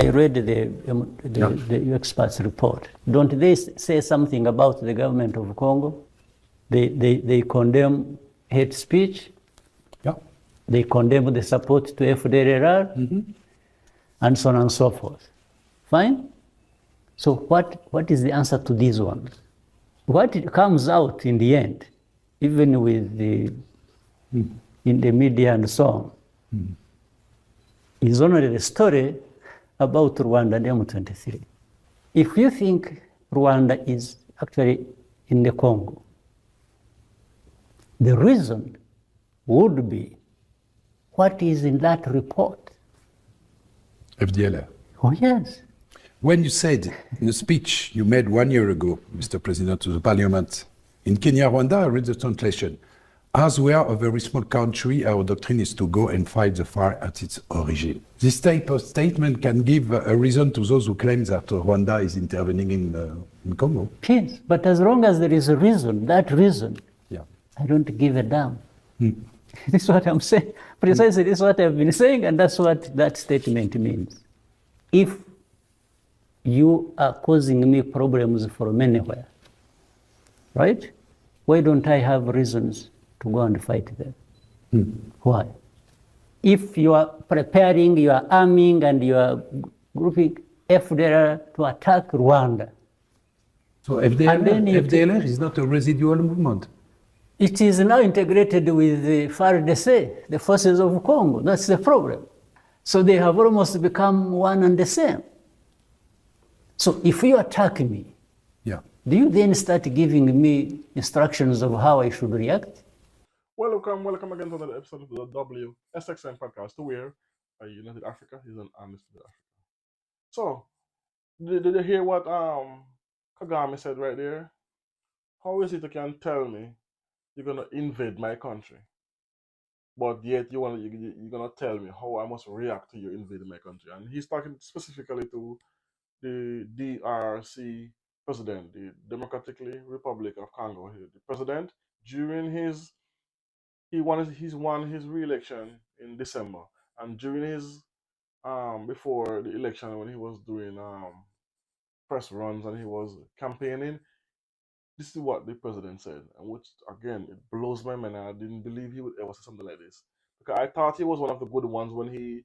I read the experts' report. Don't they say something about the government of Congo? They condemn hate speech. Yeah. They condemn the support to FDLR, and so on and so forth. Fine? So what is the answer to these ones? What comes out in the end, even with in the media and so on, is only the story about Rwanda and M23. If you think Rwanda is actually in the Congo, the reason would be what is in that report. FDLR. Oh, yes. When you said in a speech you made 1 year ago, Mr. President, to the Parliament, in Kenya, Rwanda, I read the translation, as we are a very small country, our doctrine is to go and fight the fire at its origin. This type of statement can give a reason to those who claim that Rwanda is intervening in Congo. Yes, but as long as there is a reason, that reason, yeah. I don't give a damn. This is what I'm saying. Precisely, this is what I've been saying, and that's what that statement means. If you are causing me problems from anywhere, right? Why don't I have reasons to go and fight them? Why? If you are preparing, you are arming, and you are grouping FDLR to attack Rwanda. So FDLR is not a residual movement. It is now integrated with the FARDC, the forces of Congo. That's the problem. So they have almost become one and the same. So if you attack me, yeah, do you then start giving me instructions of how I should react? Welcome again to another episode of the WSXN podcast, to where United Africa is an honest with Africa. So, did you hear what Kagame said right there? How is it you can tell me you're gonna invade my country, but yet you're gonna tell me how I must react to you invading my country? And he's talking specifically to the DRC president, the Democratically Republic of Congo. The president, during he won his re-election in December, and during his before the election, when he was doing press runs and he was campaigning, this is what the president said, and which again it blows my mind. I didn't believe he would ever say something like this, because I thought he was one of the good ones when he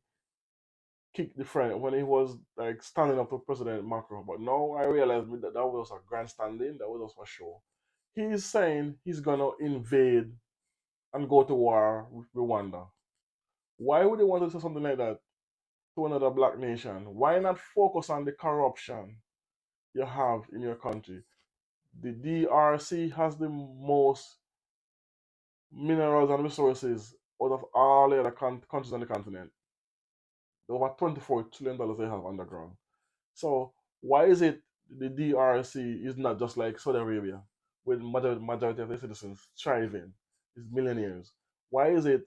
kicked the friend, when he was like standing up to President Macron. But now I realized that that was a grandstanding, that was just for show. He's saying he's gonna invade and go to war with Rwanda. Why would they want to say something like that to another black nation? Why not focus on the corruption you have in your country? The DRC has the most minerals and resources out of all the other countries on the continent. Over $24 trillion they have underground. So why is it the DRC is not just like Saudi Arabia, with majority of the citizens thriving, is millionaires? Why is it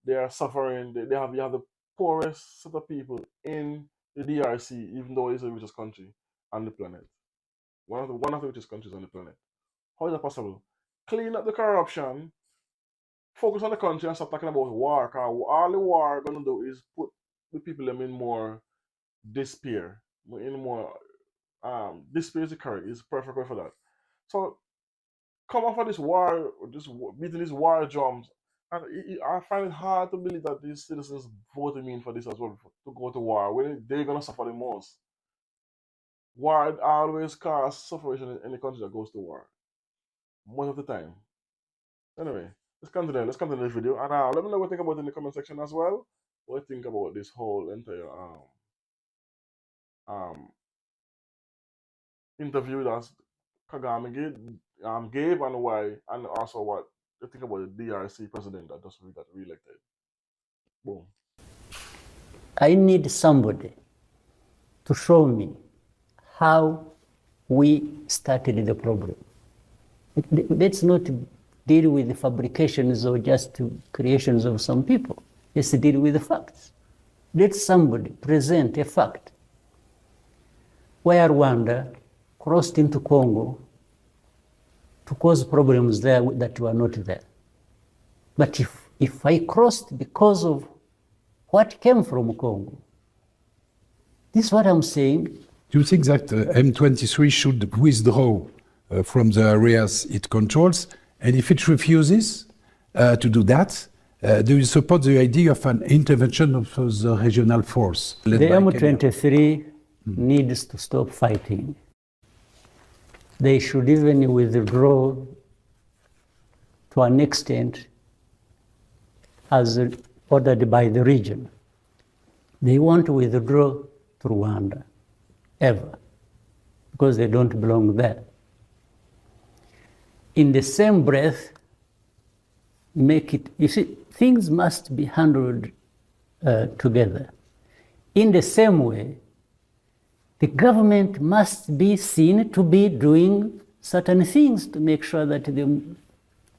they are suffering? You have the poorest set of people in the DRC, even though it's the richest country on the planet, one of the richest countries on the planet. How is that possible? Clean up the corruption, focus on the country, and stop talking about war. Because all the war gonna do is put the people in more despair, in more despair is the correct, is perfect word for that. So come off of this war, just beating these war drums, and I find it hard to believe that these citizens voted me in for this as well, to go to war when they're gonna suffer the most. War always causes suffering in any country that goes to war, most of the time. Anyway, let's continue this video, and let me know what you think about it in the comment section as well. What you think about this whole entire interview that Kagame gave, and why, and also what you think about the DRC president that just got re-elected. Boom. I need somebody to show me how we started the problem. Let's not deal with the fabrications or just creations of some people. Let's deal with the facts. Let somebody present a fact where Rwanda crossed into Congo to cause problems there that were not there. But if I crossed because of what came from Congo, This is what I'm saying. Do you think that M23 should withdraw from the areas it controls? And if it refuses to do that, do you support the idea of an intervention of the regional force? The M23 needs to stop fighting. They should even withdraw to an extent as ordered by the region. They want to withdraw to Rwanda, ever, because they don't belong there. In the same breath, make it, you see, things must be handled together. In the same way, the government must be seen to be doing certain things to make sure that the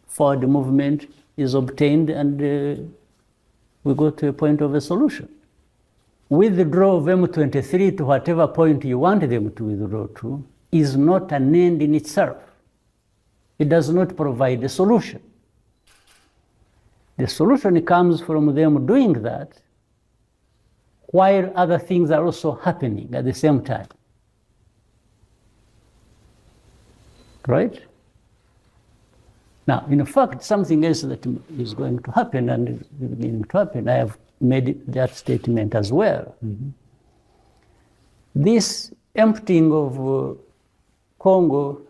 forward movement is obtained and we go to a point of a solution. Withdraw of M23 to whatever point you want them to withdraw to is not an end in itself. It does not provide a solution. The solution comes from them doing that while other things are also happening at the same time. Right? Now, in fact, something else that is going to happen and is beginning to happen, I have made that statement as well. Mm-hmm. This emptying of Congo,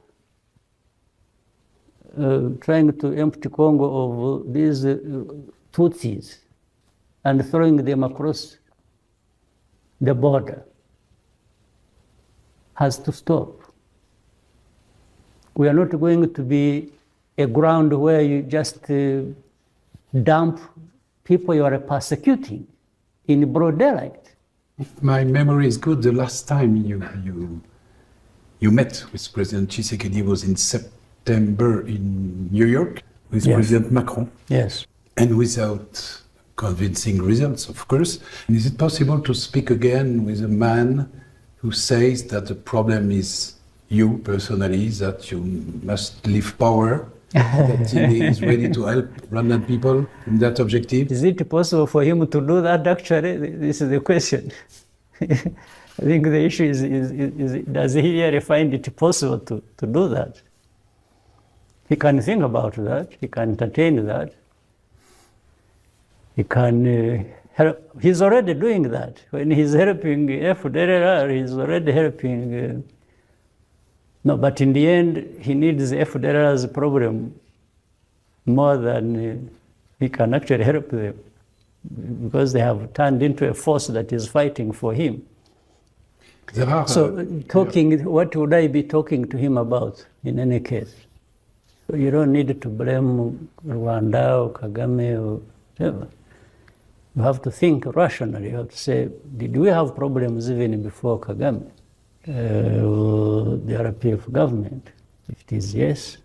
trying to empty Congo of these Tutsis and throwing them across the border has to stop. We are not going to be a ground where you just dump people you are persecuting in broad daylight. If my memory is good, the last time you met with President Tshisekedi was in September in New York with Yes. President Macron. Yes. And without convincing results, of course. And is it possible to speak again with a man who says that the problem is you personally, that you must leave power, that he is ready to help Rwandan people in that objective? Is it possible for him to do that actually? This is the question. I think the issue is does he really find it possible to do that? He can think about that, he can entertain that. He can help. He's already doing that. When he's helping FDLR, he's already helping. No, but in the end, he needs FDLR's problem more than he can actually help them, because they have turned into a force that is fighting for him. So what would I be talking to him about in any case? So you don't need to blame Rwanda or Kagame or whatever. You have to think rationally. You have to say, did we have problems even before Kagame? The RPF government? If it is yes,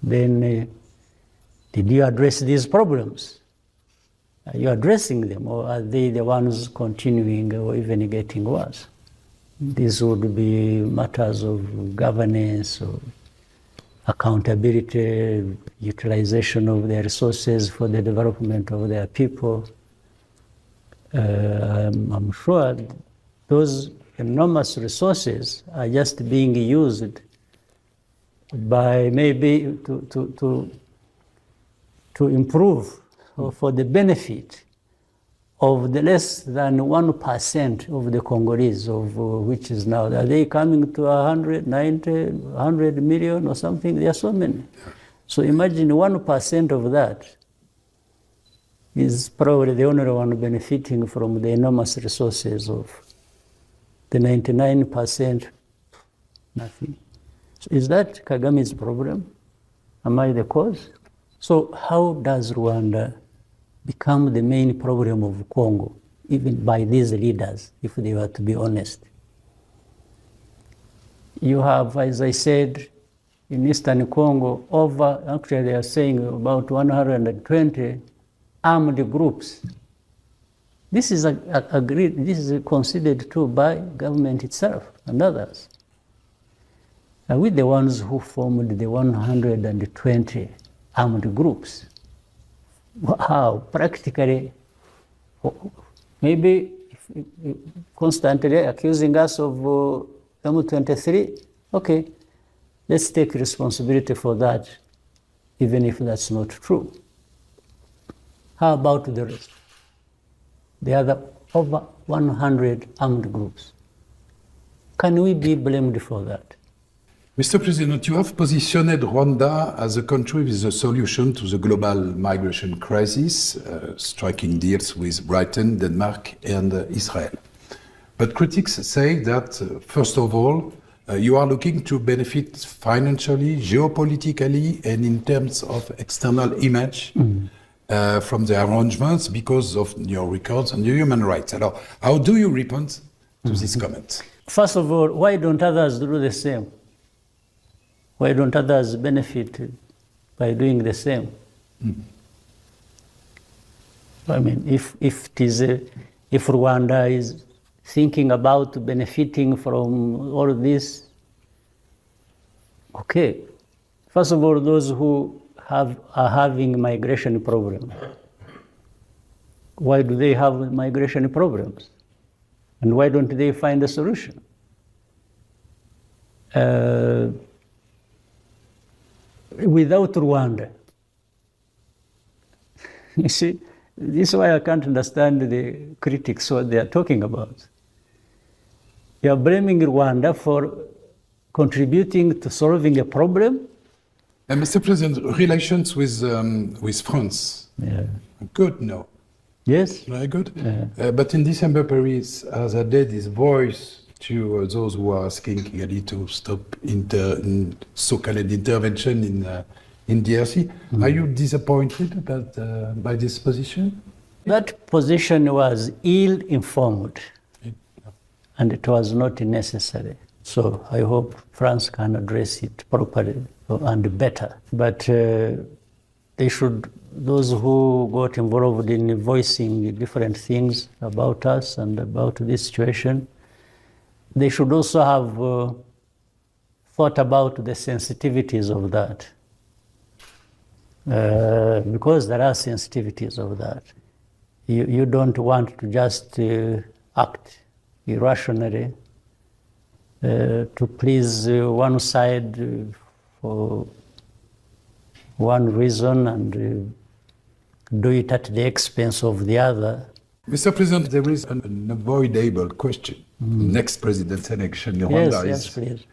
then did you address these problems? Are you addressing them, or are they the ones continuing or even getting worse? These would be matters of governance or accountability, utilization of their resources for the development of their people. I'm sure those enormous resources are just being used by maybe to improve or for the benefit of the less than 1% of the Congolese, of which is now, are they coming to 100 million or something? There are so many. So imagine 1% of that is probably the only one benefiting from the enormous resources of the 99%, nothing. So is that Kagame's problem? Am I the cause? So how does Rwanda become the main problem of Congo, even by these leaders, if they were to be honest? You have, as I said, in Eastern Congo, actually they are saying about 120 armed groups. This is agreed, this is considered true by government itself and others. Are we the ones who formed the 120 armed groups? How? Practically, maybe if constantly accusing us of M23. Okay, let's take responsibility for that, even if that's not true. How about the rest? The other over 100 armed groups. Can we be blamed for that? Mr. President, you have positioned Rwanda as a country with a solution to the global migration crisis, striking deals with Britain, Denmark, and Israel. But critics say that, first of all, you are looking to benefit financially, geopolitically, and in terms of external image from the arrangements because of your records on human rights. Alors, how do you respond to this comment? First of all, why don't others do the same? Why don't others benefit by doing the same? I mean, if Rwanda is thinking about benefiting from all of this, okay. First of all, those who are having migration problems, why do they have migration problems? And why don't they find a solution? Without Rwanda, you see, this is why I can't understand the critics, what they are talking about. You are blaming Rwanda for contributing to solving a problem. And Mr. President, relations with France, good, no? Yes. Very good. But in December, Paris has added his voice to those who are asking Kigali to stop so-called intervention in DRC. Are you disappointed by this position? That position was ill-informed, and it was not necessary. So I hope France can address it properly and better. But those who got involved in voicing different things about us and about this situation, they should also have thought about the sensitivities of that. Because there are sensitivities of that. You don't want to just act irrationally to please one side for one reason and do it at the expense of the other. Mr. President, there is an unavoidable question. Next president's election in Rwanda Yes, please.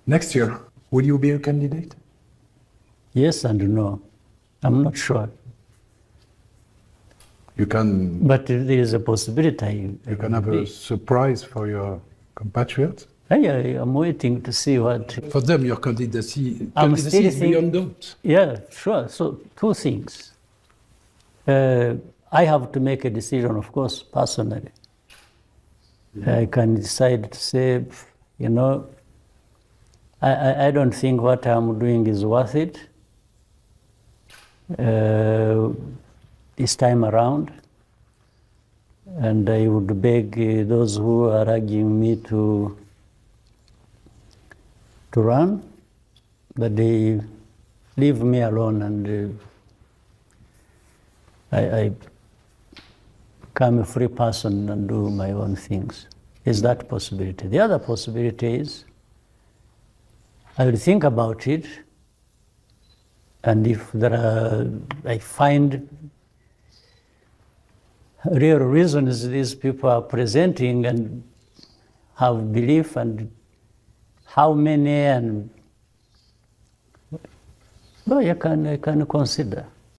Next year. Will you be a candidate? Yes and no. I'm not sure. You can. But there is a possibility. You can have a surprise for your compatriots. I'm waiting to see what. For them, your candidacy still is beyond doubt. Yeah, sure. So two things. I have to make a decision, of course, personally. I can decide to say, I don't think what I'm doing is worth it this time around. And I would beg those who are urging me to run, that they leave me alone and I become a free person and do my own things. Is that possibility? The other possibility is I will think about it, and if I find real reasons these people are presenting and have belief and how many, and I can consider.